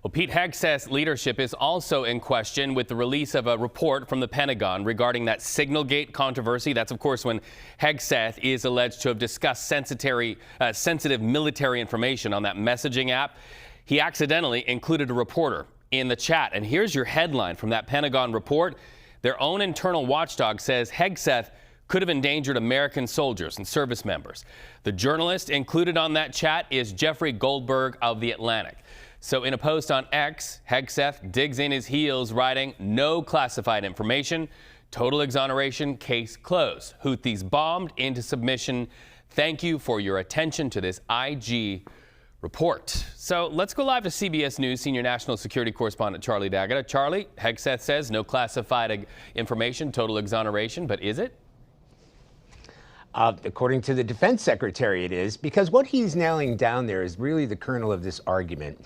Well, Pete Hegseth's leadership is also in question with the release of a report from the Pentagon regarding that Signalgate controversy. That's, of course, when Hegseth is alleged to have discussed sensitive military information on that messaging app. He accidentally included a reporter in the chat. And here's your headline from that Pentagon report. Their own internal watchdog says Hegseth could have endangered American soldiers and service members. The journalist included on that chat is Jeffrey Goldberg of The Atlantic. So in a post on X, Hegseth digs in his heels, writing, "No classified information, total exoneration, case closed. Houthis bombed into submission. Thank you for your attention to this IG report." So let's go live to CBS News senior national security correspondent Charlie D'Agata. Charlie, Hegseth says no classified information, total exoneration, but is it? According to the defense secretary, it is, because what he's nailing down there is really the kernel of this argument.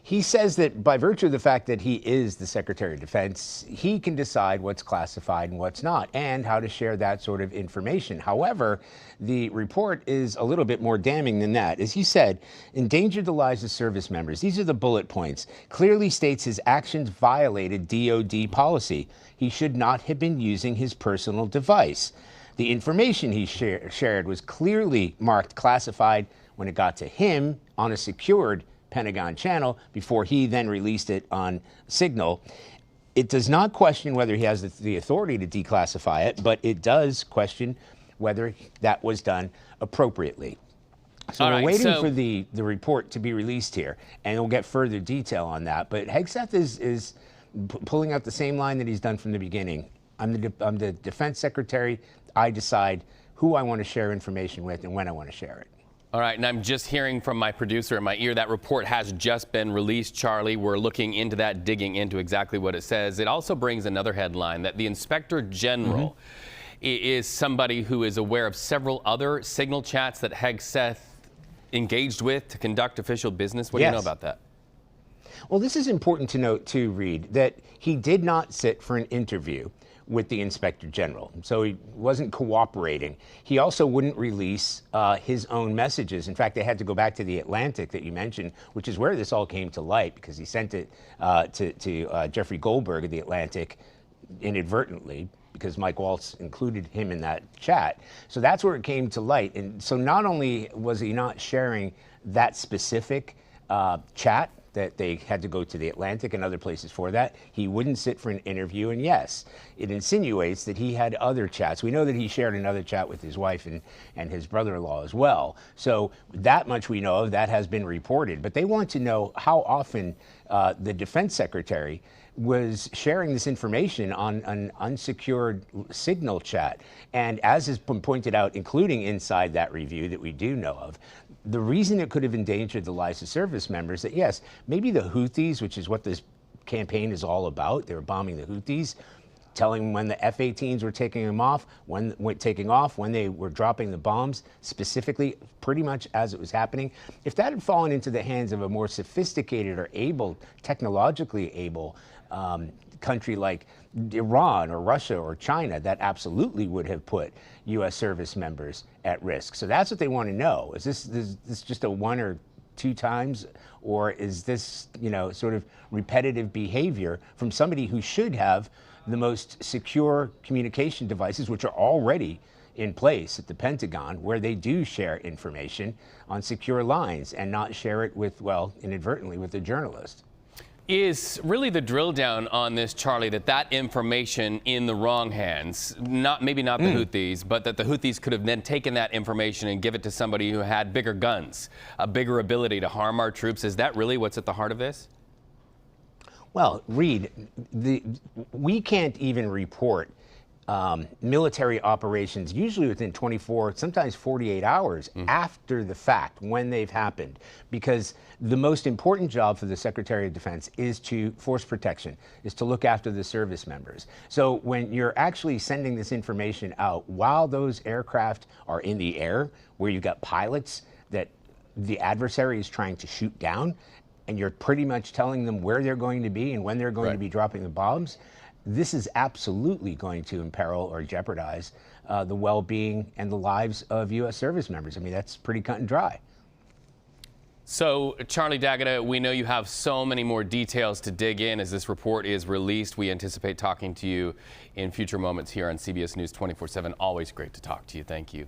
He says that by virtue of the fact that he is the Secretary of Defense, he can decide what's classified and what's not, and how to share that sort of information. However, the report is a little bit more damning than that. As he said, endangered the lives of service members. These are the bullet points. Clearly states his actions violated DOD policy. He should not have been using his personal device. The information he shared was clearly marked classified when it got to him on a secured Pentagon channel before he then released it on Signal. It does not question whether he has the authority to declassify it, but it does question whether that was done appropriately. So we're waiting for the report to be released here, and we'll get further detail on that. But Hegseth is pulling out the same line that he's done from the beginning. I'm the defense secretary. I decide who I want to share information with and when I want to share it. All right, and I'm just hearing from my producer in my ear that report has just been released, Charlie. We're looking into that, digging into exactly what it says. It also brings another headline that the Inspector General is somebody who is aware of several other signal chats that Hegseth engaged with to conduct official business. What do you know about that? Well, this is important to note, too, Reed, that he did not sit for an interview with the Inspector General, so he wasn't cooperating. He also wouldn't release his own messages. In fact, they had to go back to The Atlantic that you mentioned, which is where this all came to light, because he sent it to Jeffrey Goldberg of The Atlantic inadvertently, because Mike Waltz included him in that chat. So that's where it came to light. And so not only was he not sharing that specific chat, that they had to go to The Atlantic and other places for that, he wouldn't sit for an interview. And yes, it insinuates that he had other chats. We know that he shared another chat with his wife and his brother-in-law as well. So that much we know of, that has been reported. But they want to know how often the defense secretary was sharing this information on an unsecured Signal chat. And as has been pointed out, including inside that review that we do know of, the reason it could have endangered the lives of service members, that yes, maybe the Houthis, which is what this campaign is all about, they were bombing the Houthis, telling them when the F-18s were taking off, when they were dropping the bombs, specifically, pretty much as it was happening. If that had fallen into the hands of a more sophisticated or technologically able country like Iran or Russia or China, that absolutely would have put U.S. service members at risk. So that's what they want to know. Is this just a one or two times, or is this, sort of repetitive behavior from somebody who should have the most secure communication devices, which are already in place at the Pentagon, where they do share information on secure lines and not share it with, well, inadvertently with a journalist? Is really the drill down on this, Charlie, that information in the wrong hands, maybe not the Houthis, but that the Houthis could have then taken that information and give it to somebody who had bigger guns, a bigger ability to harm our troops? Is that really what's at the heart of this? Well, Reed, we can't even report military operations, usually within 24, sometimes 48 hours after the fact, when they've happened, because the most important job for the Secretary of Defense is to force protection, is to look after the service members. So when you're actually sending this information out while those aircraft are in the air, where you've got pilots that the adversary is trying to shoot down, and you're pretty much telling them where they're going to be and when they're going to be dropping the bombs, this is absolutely going to imperil or jeopardize the well-being and the lives of U.S. service members. I mean, that's pretty cut and dry. So, Charlie D'Agata, we know you have so many more details to dig in as this report is released. We anticipate talking to you in future moments here on CBS News 24/7. Always great to talk to you. Thank you.